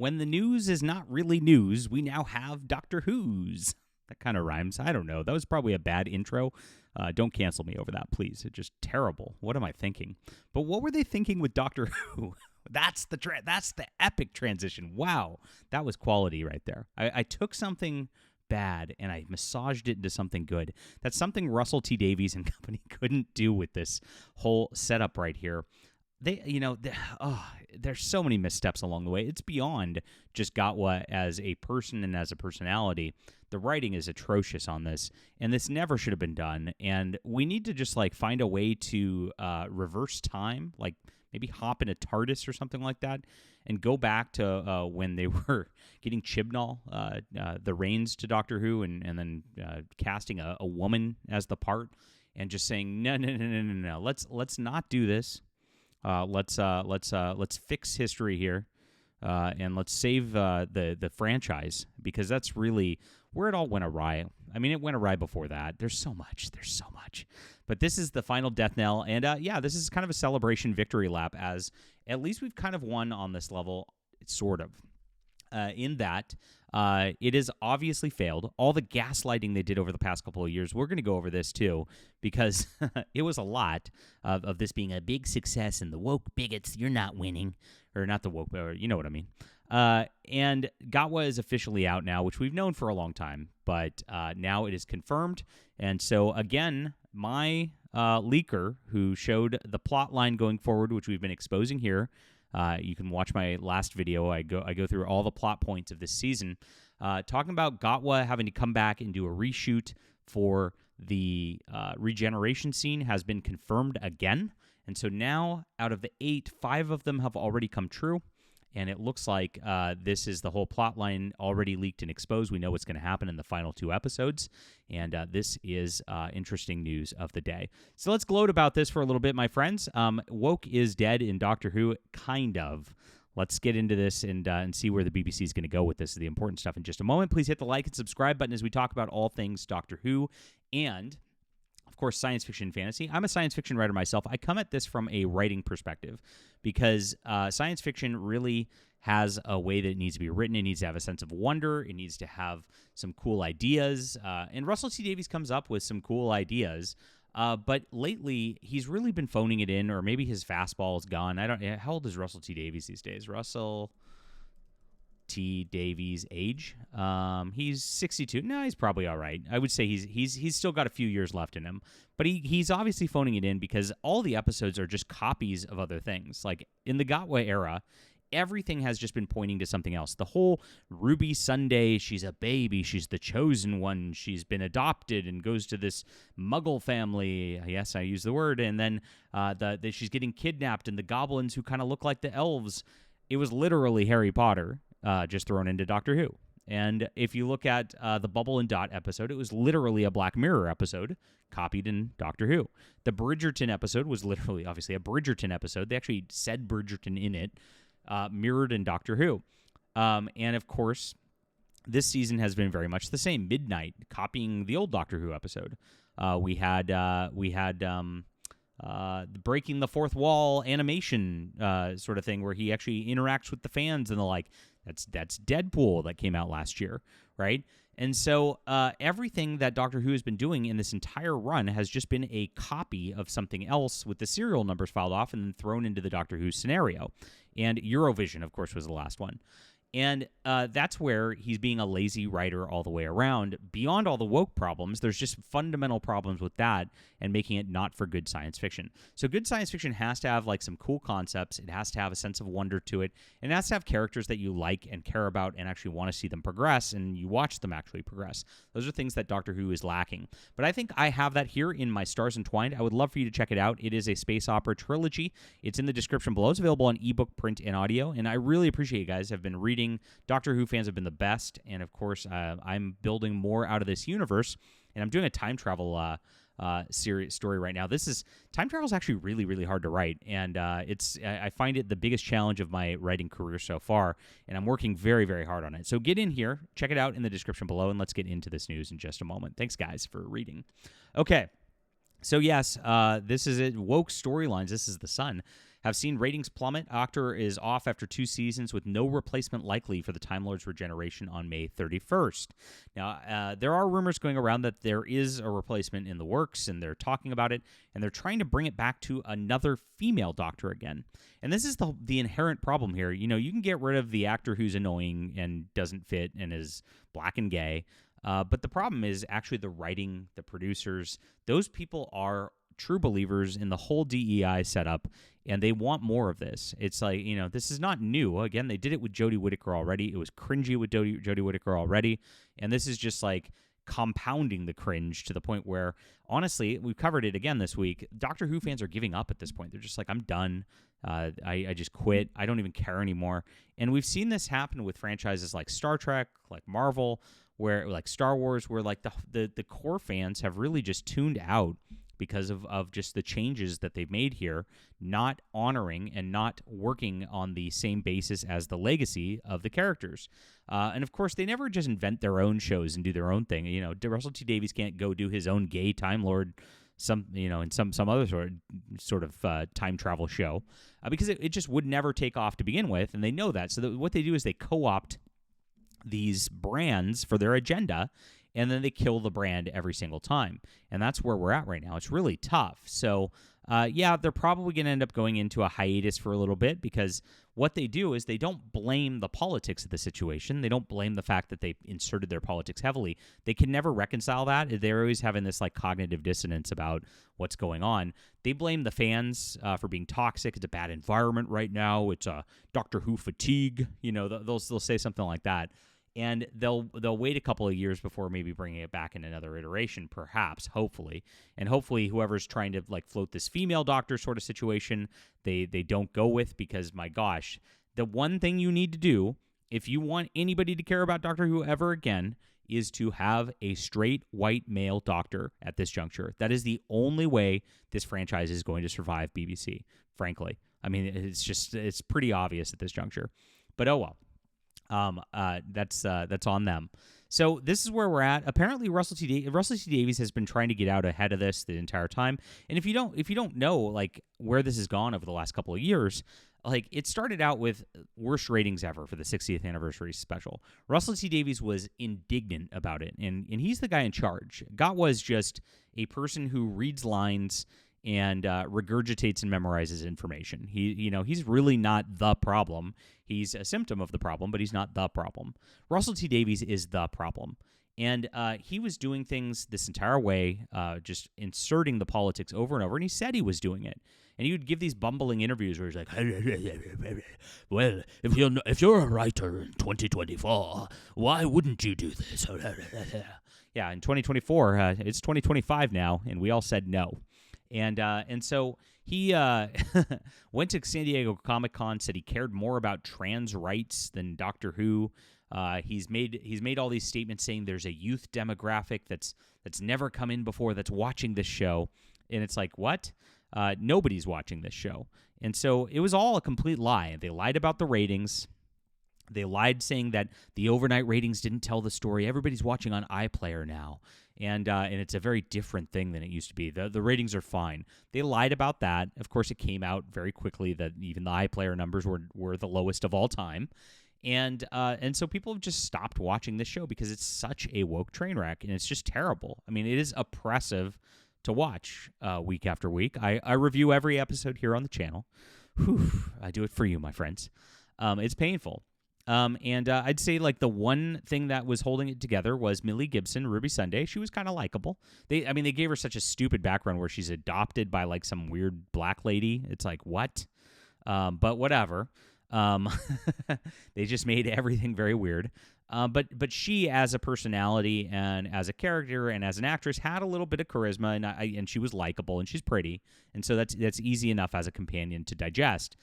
when the news is not really news, we now have Doctor Who's. That kind of rhymes. I don't know. That was probably a bad intro. Don't cancel me over that, please. It's just terrible. What am I thinking? But what were they thinking with Doctor Who? That's the epic transition. Wow, that was quality right there. I took something bad and I massaged it into something good. That's something Russell T Davies and company couldn't do with this whole setup right here. There's so many missteps along the way. It's beyond just Gatwa as a person and as a personality. The writing is atrocious on this, and this never should have been done. And we need to just find a way to reverse time, like maybe hop in a TARDIS or something like that, and go back to when they were getting Chibnall the reins to Doctor Who, and then casting a woman as the part, and just saying no. Let's not do this. Let's fix history here, and let's save the franchise, because that's really where it all went awry. I mean, it went awry before that. There's so much. But this is the final death knell, and this is kind of a celebration victory lap, as at least we've kind of won on this level, sort of. In that it has obviously failed. All the gaslighting they did over the past couple of years, we're going to go over this too, because it was a lot of this being a big success, and the woke bigots, you're not winning. Or not the woke, or you know what I mean. And Gatwa is officially out now, which we've known for a long time, but now it is confirmed. And so, again, my leaker, who showed the plot line going forward, which we've been exposing here, you can watch my last video. I go through all the plot points of this season, talking about Gatwa having to come back and do a reshoot for the regeneration scene has been confirmed again. And so now, out of the 8, 5 of them have already come true. And it looks like this is the whole plot line already leaked and exposed. We know what's going to happen in the final 2 episodes. And this is interesting news of the day. So let's gloat about this for a little bit, my friends. Woke is dead in Doctor Who, kind of. Let's get into this and see where the BBC is going to go with this, the important stuff, in just a moment. Please hit the like and subscribe button as we talk about all things Doctor Who and, of course, science fiction and fantasy. I'm a science fiction writer myself. I come at this from a writing perspective, because science fiction really has a way that it needs to be written. It needs to have a sense of wonder. It needs to have some cool ideas. And Russell T Davies comes up with some cool ideas. But lately, he's really been phoning it in, or maybe his fastball is gone. How old is Russell T Davies these days? Russell T Davies age? He's 62. No, he's probably all right. I would say he's still got a few years left in him. But he's obviously phoning it in, because all the episodes are just copies of other things. Like in the Gatwa era, everything has just been pointing to something else. The whole Ruby Sunday, she's a baby, she's the chosen one, she's been adopted and goes to this Muggle family. Yes, I use the word. And then she's getting kidnapped, and the goblins who kind of look like the elves. It was literally Harry Potter just thrown into Doctor Who. And if you look at the Bubble and Dot episode, it was literally a Black Mirror episode copied in Doctor Who. The Bridgerton episode was literally, obviously, a Bridgerton episode. They actually said Bridgerton in it, mirrored in Doctor Who. And, of course, this season has been very much the same. Midnight, copying the old Doctor Who episode. We had breaking the fourth wall animation sort of thing, where he actually interacts with the fans and the like. That's Deadpool that came out last year, right? And so everything that Doctor Who has been doing in this entire run has just been a copy of something else, with the serial numbers filed off and then thrown into the Doctor Who scenario. And Eurovision, of course, was the last one. And that's where he's being a lazy writer all the way around. Beyond all the woke problems, there's just fundamental problems with that and making it not for good science fiction. So good science fiction has to have like some cool concepts. It has to have a sense of wonder to it. And it has to have characters that you like and care about and actually want to see them progress, and you watch them actually progress. Those are things that Doctor Who is lacking. But I think I have that here in my Stars Entwined. I would love for you to check it out. It is a space opera trilogy. It's in the description below. It's available on ebook, print, and audio. And I really appreciate you guys have been reading. Doctor Who fans have been the best, and of course, I'm building more out of this universe, and I'm doing a time travel story right now. Time travel is actually really, really hard to write, and I find it the biggest challenge of my writing career so far, and I'm working very, very hard on it. So get in here, check it out in the description below, and let's get into this news in just a moment. Thanks, guys, for reading. Okay, so yes, this is it. Woke storylines. This is the Sun. have seen ratings plummet. Octor is off after 2 seasons with no replacement likely for the Time Lord's Regeneration on May 31st. Now, there are rumors going around that there is a replacement in the works, and they're talking about it, and they're trying to bring it back to another female Doctor again. And this is the inherent problem here. You know, you can get rid of the actor who's annoying and doesn't fit and is black and gay, but the problem is actually the writing, the producers. Those people are true believers in the whole DEI setup, and they want more of this. It's like, you know, this is not new. Again, they did it with Jodie Whittaker already. It was cringy with Jodie Whittaker already, and this is just like compounding the cringe to the point where, honestly, we've covered it again this week. Doctor Who fans are giving up at this point. They're just like, I'm done. I just quit. I don't even care anymore. And we've seen this happen with franchises like Star Trek, like Marvel, where like Star Wars, where like the core fans have really just tuned out because of just the changes that they've made here, not honoring and not working on the same basis as the legacy of the characters. And of course, they never just invent their own shows and do their own thing. You know, Russell T Davies can't go do his own gay Time Lord, in some other sort of time travel show, because it just would never take off to begin with, and they know that. So what they do is they co-opt these brands for their agenda, and then they kill the brand every single time. And that's where we're at right now. It's really tough. So, they're probably going to end up going into a hiatus for a little bit, because what they do is they don't blame the politics of the situation. They don't blame the fact that they inserted their politics heavily. They can never reconcile that. They're always having this like cognitive dissonance about what's going on. They blame the fans for being toxic. It's a bad environment right now. It's a Doctor Who fatigue. You know, they'll say something like that. And they'll wait a couple of years before maybe bringing it back in another iteration, perhaps, hopefully. And hopefully whoever's trying to like float this female Doctor sort of situation, they don't go with, because, my gosh, the one thing you need to do if you want anybody to care about Doctor Who ever again is to have a straight white male Doctor at this juncture. That is the only way this franchise is going to survive BBC, frankly. I mean, it's pretty obvious at this juncture. But oh well. That's on them. So this is where we're at. Apparently, Russell T Davies has been trying to get out ahead of this the entire time. And if you don't know like where this has gone over the last couple of years, like it started out with worst ratings ever for the 60th anniversary special. Russell T Davies was indignant about it, and he's the guy in charge. Gatwa is just a person who reads lines and regurgitates and memorizes information. He's really not the problem. He's a symptom of the problem, but he's not the problem. Russell T Davies is the problem. And he was doing things this entire way, just inserting the politics over and over, and he said he was doing it. And he would give these bumbling interviews where he's like, well, if you're a writer in 2024, why wouldn't you do this? Yeah, in 2024, it's 2025 now, and we all said no. And so he went to San Diego Comic-Con, said he cared more about trans rights than Doctor Who. He's made all these statements saying there's a youth demographic that's never come in before that's watching this show. And it's like, what? Nobody's watching this show. And so it was all a complete lie. They lied about the ratings. They lied saying that the overnight ratings didn't tell the story. Everybody's watching on iPlayer now. And it's a very different thing than it used to be. The ratings are fine. They lied about that. Of course, it came out very quickly that even the iPlayer numbers were the lowest of all time. And so people have just stopped watching this show because it's such a woke train wreck, and it's just terrible. I mean, it is oppressive to watch week after week. I review every episode here on the channel. Whew, I do it for you, my friends. It's painful. And I'd say like the one thing that was holding it together was Millie Gibson, Ruby Sunday. She was kind of likable. They gave her such a stupid background where she's adopted by like some weird black lady. It's like, what? But whatever. They just made everything very weird. But she, as a personality and as a character and as an actress, had a little bit of charisma, and she was likable and she's pretty, and so that's easy enough as a companion to digest.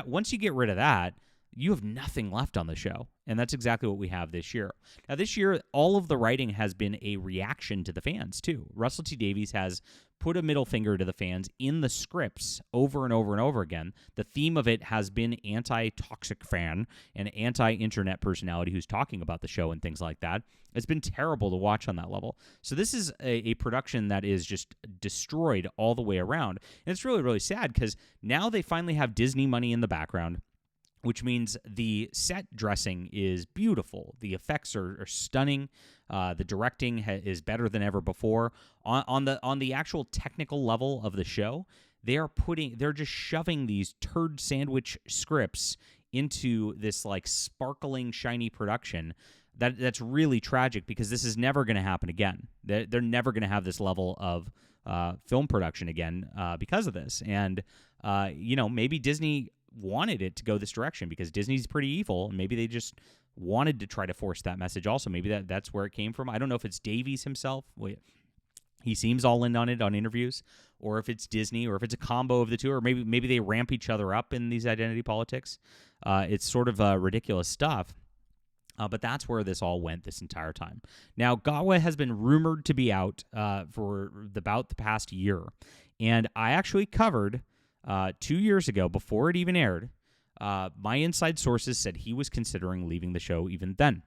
Once you get rid of that, you have nothing left on the show. And that's exactly what we have this year. Now, this year, all of the writing has been a reaction to the fans, too. Russell T Davies has put a middle finger to the fans in the scripts over and over and over again. The theme of it has been anti-toxic fan and anti-internet personality who's talking about the show and things like that. It's been terrible to watch on that level. So this is a production that is just destroyed all the way around. And it's really, really sad because now they finally have Disney money in the background, which means the set dressing is beautiful. The effects are stunning. The directing is better than ever before. On the actual technical level of the show, they're just shoving these turd sandwich scripts into this like sparkling, shiny production. That's really tragic because this is never going to happen again. They're never going to have this level of film production again because of this. And maybe Disney wanted it to go this direction because Disney's pretty evil, and maybe they just wanted to try to force that message also. Maybe that's where it came from. I don't know if it's Davies himself. He seems all in on it on interviews, or if it's Disney, or if it's a combo of the two, or maybe they ramp each other up in these identity politics. It's sort of ridiculous stuff. But that's where this all went this entire time. Now, Gatwa has been rumored to be out for about the past year. And I actually covered 2 years ago, before it even aired, my inside sources said he was considering leaving the show even then.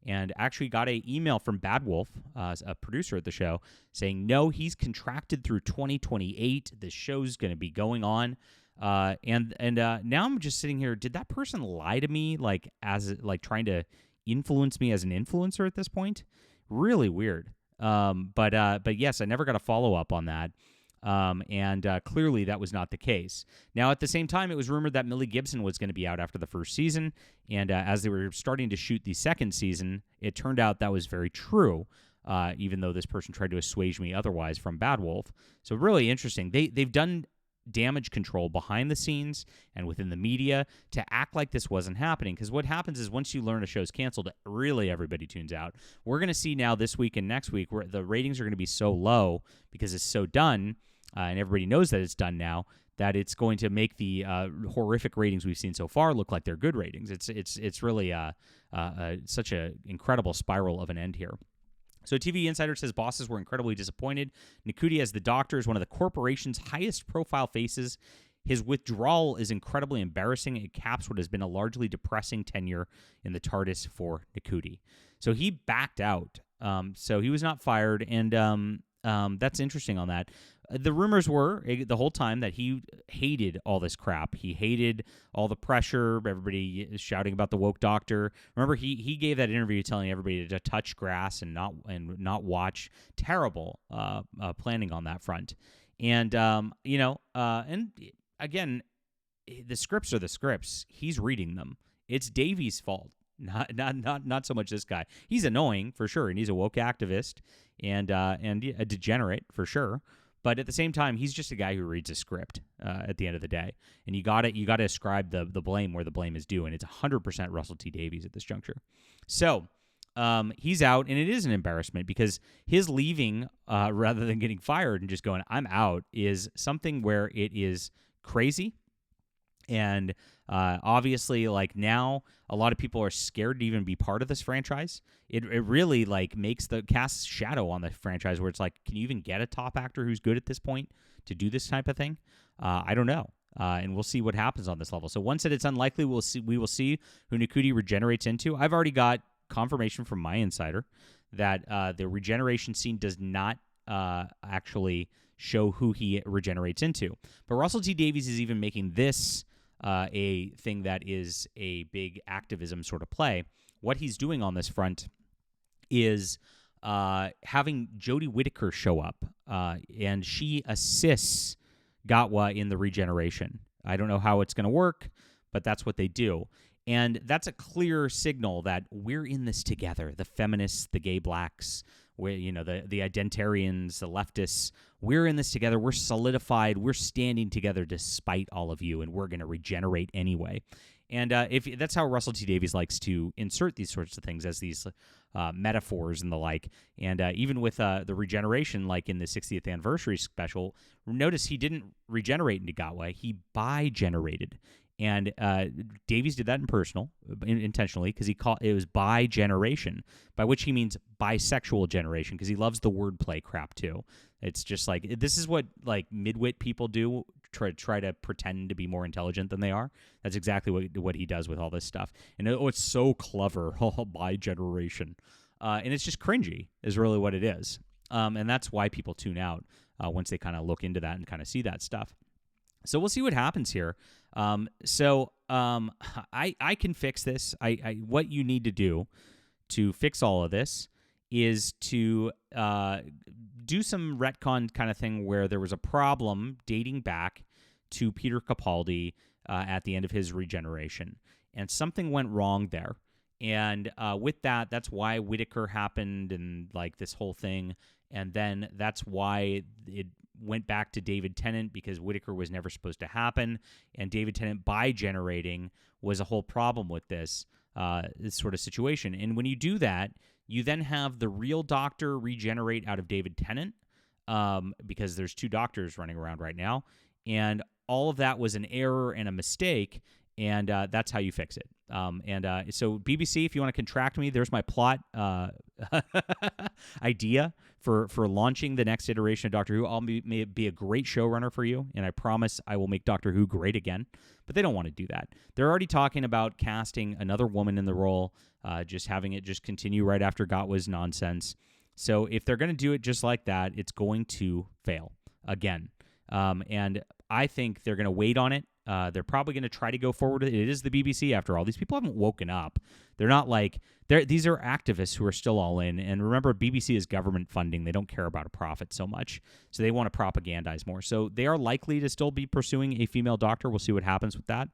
And actually got an email from Bad Wolf, a producer at the show, saying, no, he's contracted through 2028. This show's going to be going on. And now I'm just sitting here. Did that person lie to me, as trying to influence me as an influencer at this point? Really weird. But yes, I never got a follow up on that. And clearly that was not the case. Now, at the same time, it was rumored that Millie Gibson was going to be out after the first season. And as they were starting to shoot the second season, it turned out that was very true. Even though this person tried to assuage me otherwise from Bad Wolf. So really interesting. They've done damage control behind the scenes and within the media to act like this wasn't happening. Because what happens is once you learn a show's canceled, really everybody tunes out. We're going to see now this week and next week where the ratings are going to be so low because it's so done, and everybody knows that it's done now, that it's going to make the horrific ratings we've seen so far look like they're good ratings. It's really such an incredible spiral of an end here. So TV Insider says bosses were incredibly disappointed. Ncuti, as the Doctor, is one of the corporation's highest-profile faces. His withdrawal is incredibly embarrassing. It caps what has been a largely depressing tenure in the TARDIS for Ncuti. So he backed out. So he was not fired, and that's interesting on that. The rumors were the whole time that he hated all this crap. He hated all the pressure, everybody shouting about the woke doctor. Remember, he gave that interview telling everybody to touch grass and not watch. Terrible planning on that front. And and again, the scripts are the scripts. He's reading them. It's Davies' fault. Not so much this guy. He's annoying for sure, and he's a woke activist and a degenerate for sure. But at the same time, he's just a guy who reads a script at the end of the day, and you got to ascribe the blame where the blame is due, and it's 100% Russell T Davies at this juncture. So he's out, and it is an embarrassment because his leaving rather than getting fired and just going "I'm out" is something where it is crazy. And obviously, now a lot of people are scared to even be part of this franchise. It really makes the cast shadow on the franchise where it's can you even get a top actor who's good at this point to do this type of thing? I don't know. And we'll see what happens on this level. So one said it's unlikely we will see who Ncuti regenerates into. I've already got confirmation from my insider that the regeneration scene does not actually show who he regenerates into. But Russell T Davies is even making this a thing that is a big activism sort of play. What he's doing on this front is having Jodie Whittaker show up, and she assists Gatwa in the regeneration. I don't know how it's going to work, but that's what they do. And that's a clear signal that we're in this together. The feminists, the gay blacks, the identitarians, the leftists, we're in this together. We're solidified. We're standing together despite all of you, and we're going to regenerate anyway. And if that's how Russell T Davies likes to insert these sorts of things as these metaphors and the like. And even with the regeneration, like in the 60th anniversary special, notice he didn't regenerate into Gatwa. He bi-generated. And Davies did that intentionally, because it was bi-generation, by which he means bisexual generation, because he loves the wordplay crap too. It's just like, this is what like midwit people do, try to pretend to be more intelligent than they are. That's exactly what he does with all this stuff. And it's so clever, bi-generation. And it's just cringy is really what it is. And that's why people tune out once they kind of look into that and kind of see that stuff. So we'll see what happens here. I can fix this. What you need to do to fix all of this is to do some retcon kind of thing where there was a problem dating back to Peter Capaldi at the end of his Regeneration, and something went wrong there. And with that, that's why Whittaker happened and like this whole thing. And then that's why it went back to David Tennant, because Whittaker was never supposed to happen. And David Tennant bi-generating was a whole problem with this sort of situation. And when you do that, you then have the real Doctor regenerate out of David Tennant, because there's two doctors running around right now. And all of that was an error and a mistake. And that's how you fix it. So BBC, if you want to contract me, there's my plot idea for launching the next iteration of Doctor Who. I'll be a great showrunner for you, and I promise I will make Doctor Who great again. But they don't want to do that. They're already talking about casting another woman in the role, just having it just continue right after Gatwa's nonsense. So if they're going to do it just like that, it's going to fail again. And I think they're going to wait on it. They're probably going to try to go forward with it. It is the BBC, after all. These people haven't woken up. They're not like... These are activists who are still all in. And remember, BBC is government funding. They don't care about a profit so much. So they want to propagandize more. So they are likely to still be pursuing a female doctor. We'll see what happens with that.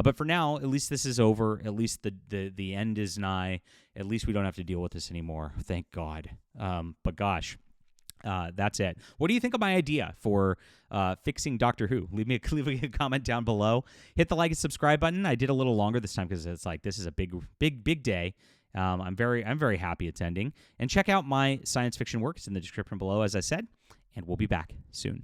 But for now, at least this is over. At least the end is nigh. At least we don't have to deal with this anymore. Thank God. But gosh... that's it. What do you think of my idea for fixing Doctor Who? Leave me a comment down below. Hit the like and subscribe button. I did a little longer this time because it's like this is a big day. I'm very happy it's ending. And check out my science fiction work. It's in the description below, as I said. And we'll be back soon.